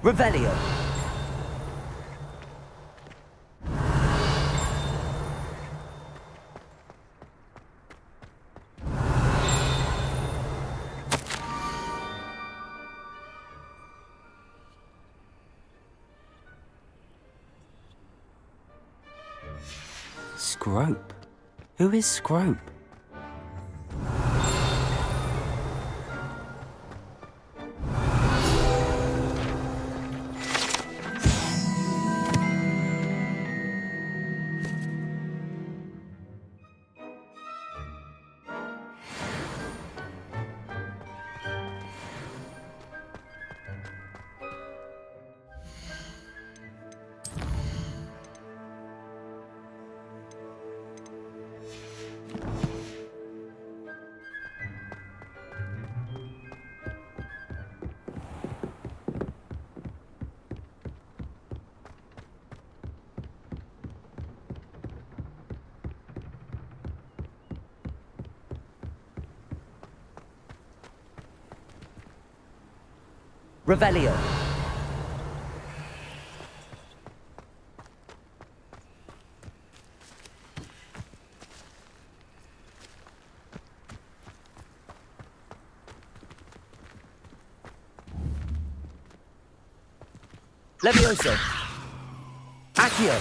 Revelio. Scrope? Who is Scrope? Revelio. Levioso. Accio.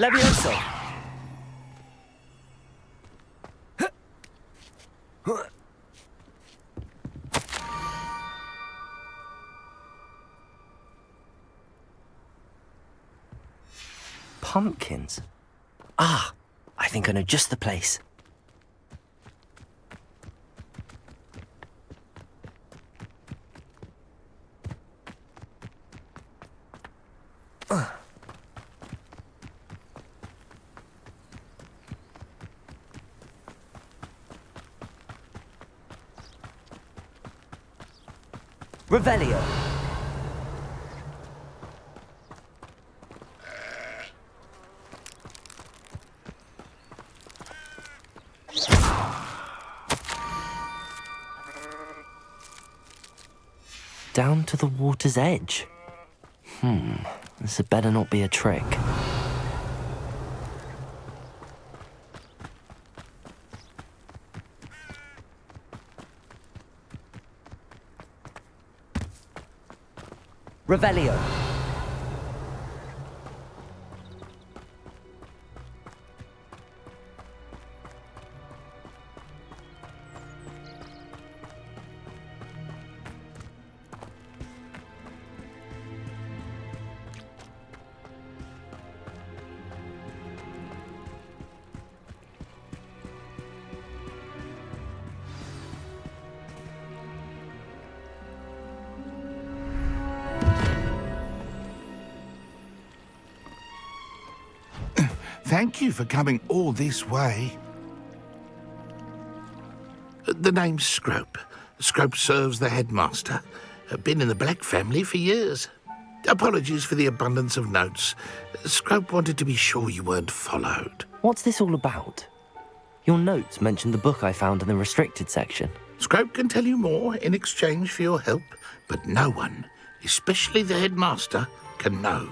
Levioso. Pumpkins? Ah, I think I know just the place. Revelio. Down to the water's edge. This had better not be a trick. Revelio. Thank you for coming all this way. The name's Scrope. Scrope serves the headmaster. Been in the Black family for years. Apologies for the abundance of notes. Scrope wanted to be sure you weren't followed. What's this all about? Your notes mentioned the book I found in the restricted section. Scrope can tell you more in exchange for your help, but no one, especially the headmaster, can know.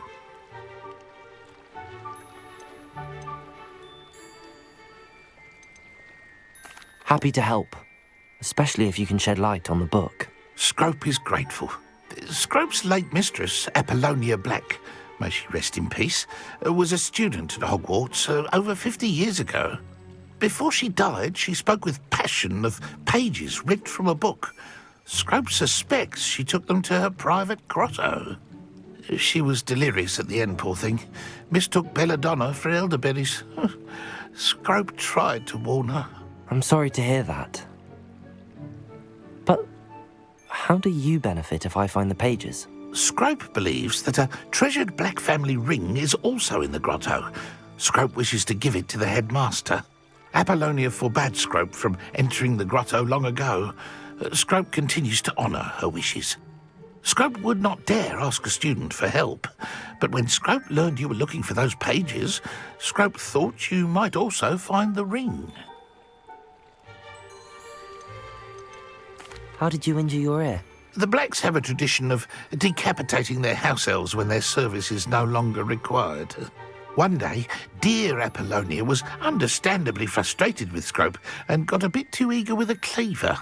Happy to help, especially if you can shed light on the book. Scrope is grateful. Scrope's late mistress, Apollonia Black, may she rest in peace, was a student at Hogwarts over 50 years ago. Before she died, she spoke with passion of pages ripped from a book. Scrope suspects she took them to her private grotto. She was delirious at the end, poor thing. Mistook belladonna for elderberries. Scrope tried to warn her. I'm sorry to hear that. But how do you benefit if I find the pages? Scrope believes that a treasured Black family ring is also in the grotto. Scrope wishes to give it to the headmaster. Apollonia forbade Scrope from entering the grotto long ago. Scrope continues to honour her wishes. Scrope would not dare ask a student for help, but when Scrope learned you were looking for those pages, Scrope thought you might also find the ring. How did you injure your ear? The Blacks have a tradition of decapitating their house elves when their service is no longer required. One day, dear Apollonia was understandably frustrated with Scrope and got a bit too eager with a cleaver.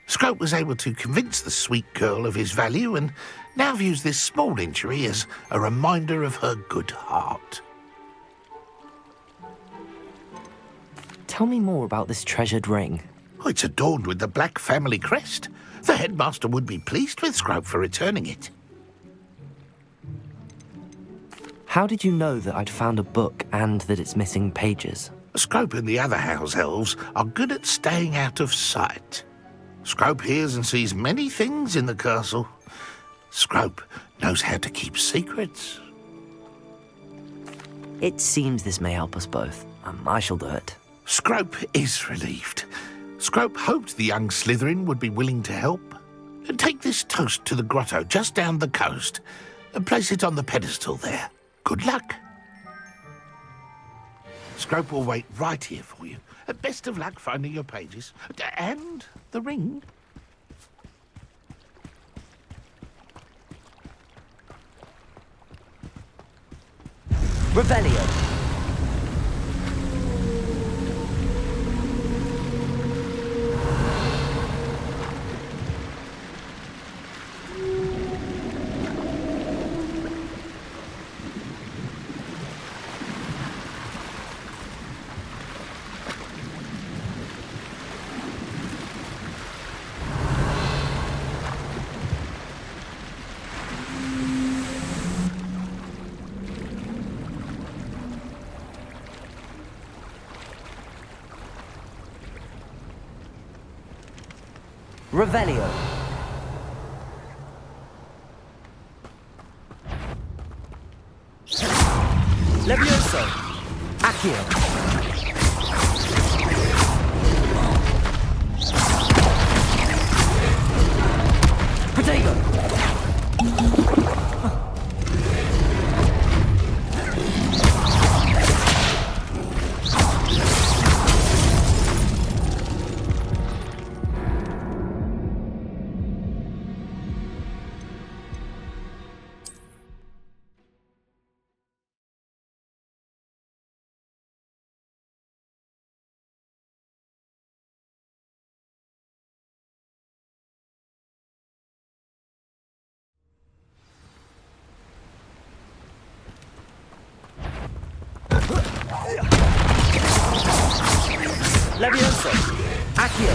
Scrope was able to convince the sweet girl of his value and now views this small injury as a reminder of her good heart. Tell me more about this treasured ring. Oh, it's adorned with the Black family crest. The headmaster would be pleased with Scrope for returning it. How did you know that I'd found a book and that it's missing pages? Scrope and the other house elves are good at staying out of sight. Scrope hears and sees many things in the castle. Scrope knows how to keep secrets. It seems this may help us both. I shall do it. Scrope is relieved. Scrope hoped the young Slytherin would be willing to help. Take this toast to the grotto just down the coast and place it on the pedestal there. Good luck. Scrope will wait right here for you. Best of luck finding your pages. And the ring. Revelio. Revelio. Levioso. Accio. Protego. Levioso. Accio.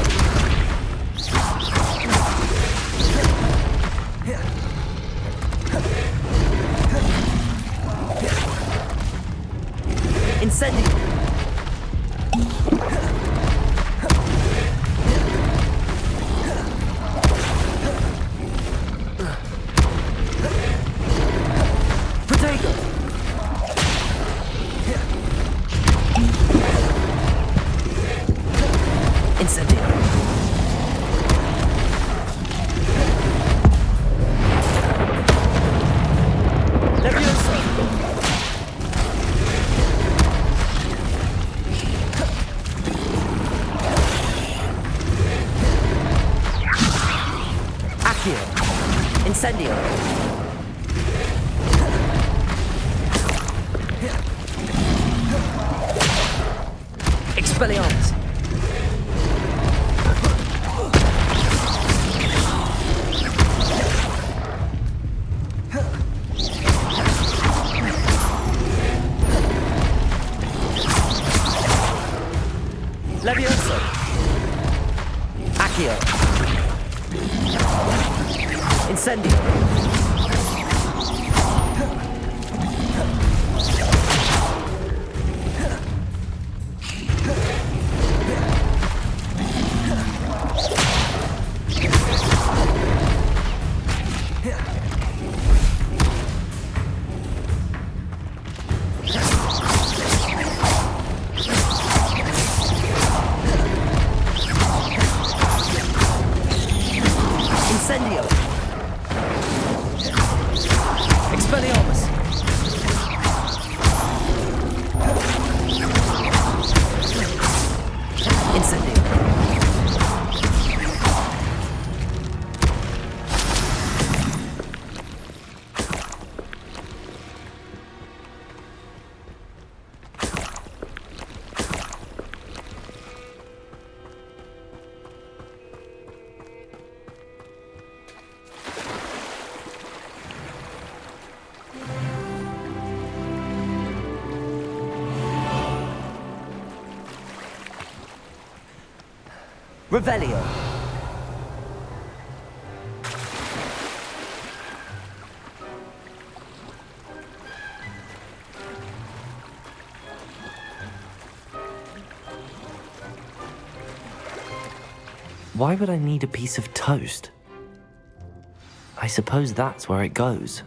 Incendio. Protego. Incendio. Levioso. Accio. Incendio. Expelliarmus. Levioso. Accio. Incendio. Incendio. Expelliarmus! Incendio! Revelio. Why would I need a piece of toast? I suppose that's where it goes.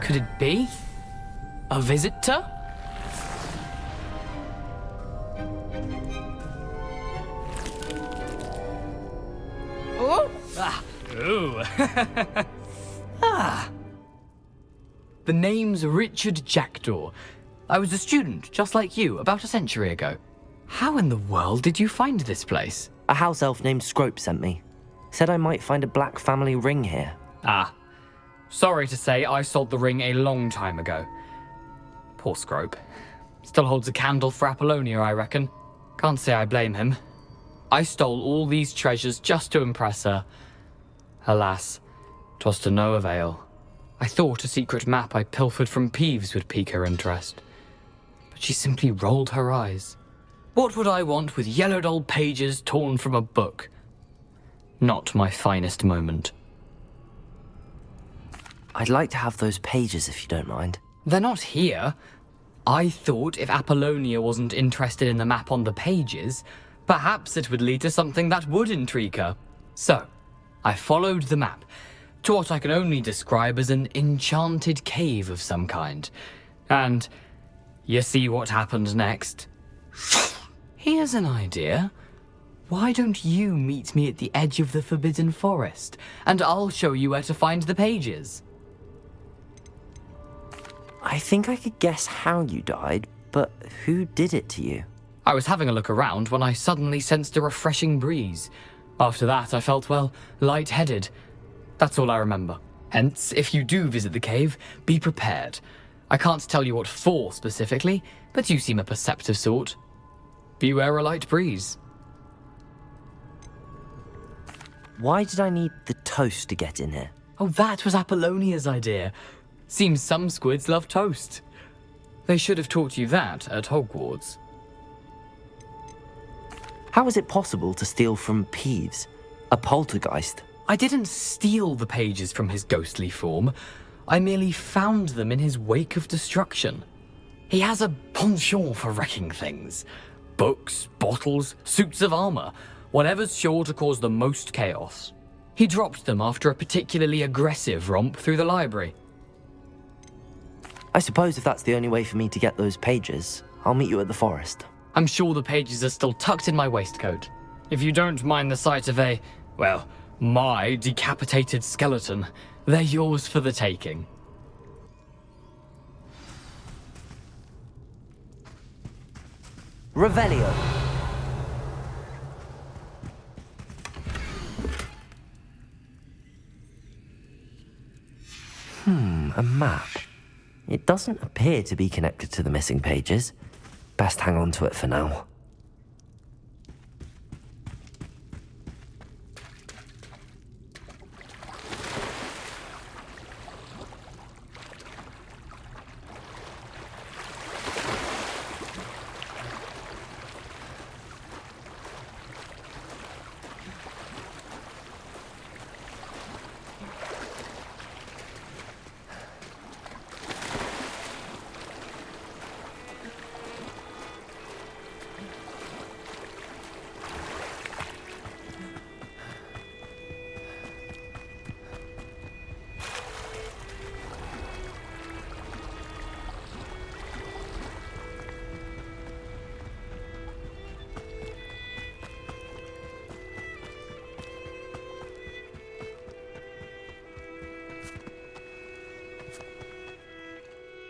Could it be? A visitor? Oh! Ah! Ooh! Ah! The name's Richard Jackdaw. I was a student, just like you, about a century ago. How in the world did you find this place? A house elf named Scrope sent me. Said I might find a black family ring here. Ah. Sorry to say, I sold the ring a long time ago. Poor Scrope. Still holds a candle for Apollonia, I reckon. Can't say I blame him. I stole all these treasures just to impress her. Alas, 'twas to no avail. I thought a secret map I pilfered from Peeves would pique her interest. But she simply rolled her eyes. What would I want with yellowed old pages torn from a book? Not my finest moment. I'd like to have those pages if you don't mind. They're not here. I thought if Apollonia wasn't interested in the map on the pages, perhaps it would lead to something that would intrigue her. So, I followed the map to what I can only describe as an enchanted cave of some kind. And you see what happened next? Here's an idea. Why don't you meet me at the edge of the Forbidden Forest, and I'll show you where to find the pages? I think I could guess how you died, but who did it to you? I was having a look around when I suddenly sensed a refreshing breeze. After that, I felt, well, lightheaded. That's all I remember. Hence, if you do visit the cave, be prepared. I can't tell you what for specifically, but you seem a perceptive sort. Beware a light breeze. Why did I need the toast to get in here? Oh, that was Apollonia's idea. Seems some squids love toast. They should have taught you that at Hogwarts. How is it possible to steal from Peeves, a poltergeist? I didn't steal the pages from his ghostly form. I merely found them in his wake of destruction. He has a penchant for wrecking things. Books, bottles, suits of armor, whatever's sure to cause the most chaos. He dropped them after a particularly aggressive romp through the library. I suppose if that's the only way for me to get those pages, I'll meet you at the forest. I'm sure the pages are still tucked in my waistcoat. If you don't mind the sight of my decapitated skeleton, they're yours for the taking. Revelio. A map. It doesn't appear to be connected to the missing pages. Best hang on to it for now.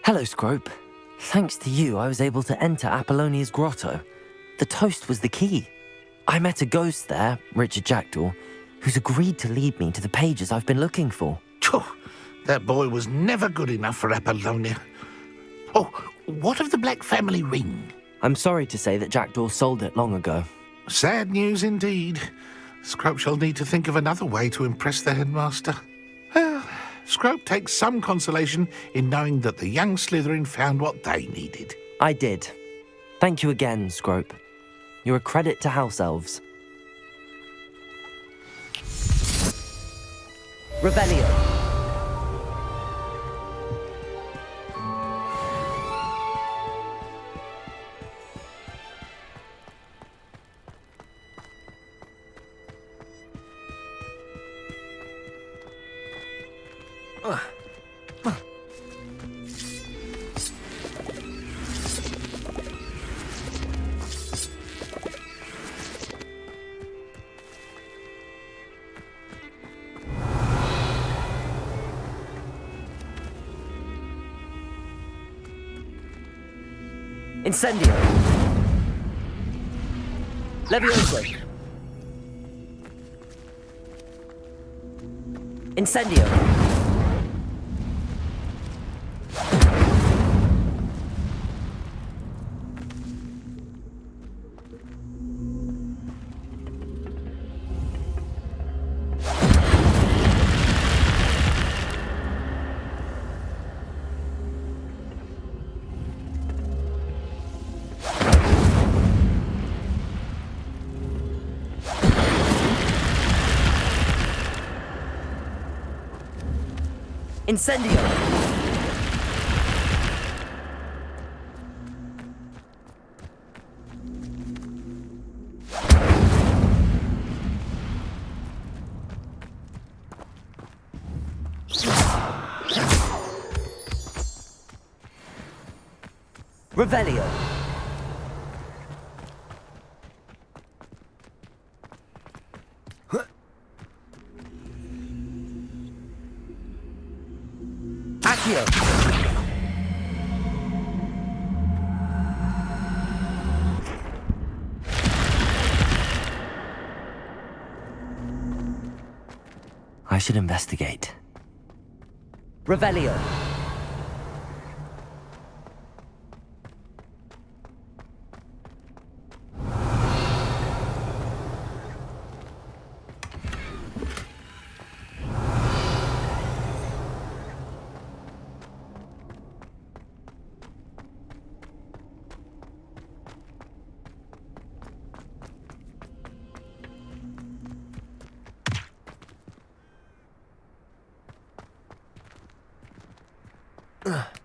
Hello, Scrope. Thanks to you, I was able to enter Apollonia's grotto. The toast was the key. I met a ghost there, Richard Jackdaw, who's agreed to lead me to the pages I've been looking for. Phew, that boy was never good enough for Apollonia. Oh, what of the Black family ring? I'm sorry to say that Jackdaw sold it long ago. Sad news indeed. Scrope shall need to think of another way to impress the headmaster. Well, Scrope takes some consolation in knowing that the young Slytherin found what they needed. I did. Thank you again, Scrope. You're a credit to House Elves. Revelio. Incendio. Levioso. Incendio. Incendio. Revelio. Accio. I should investigate. Revelio. Ugh.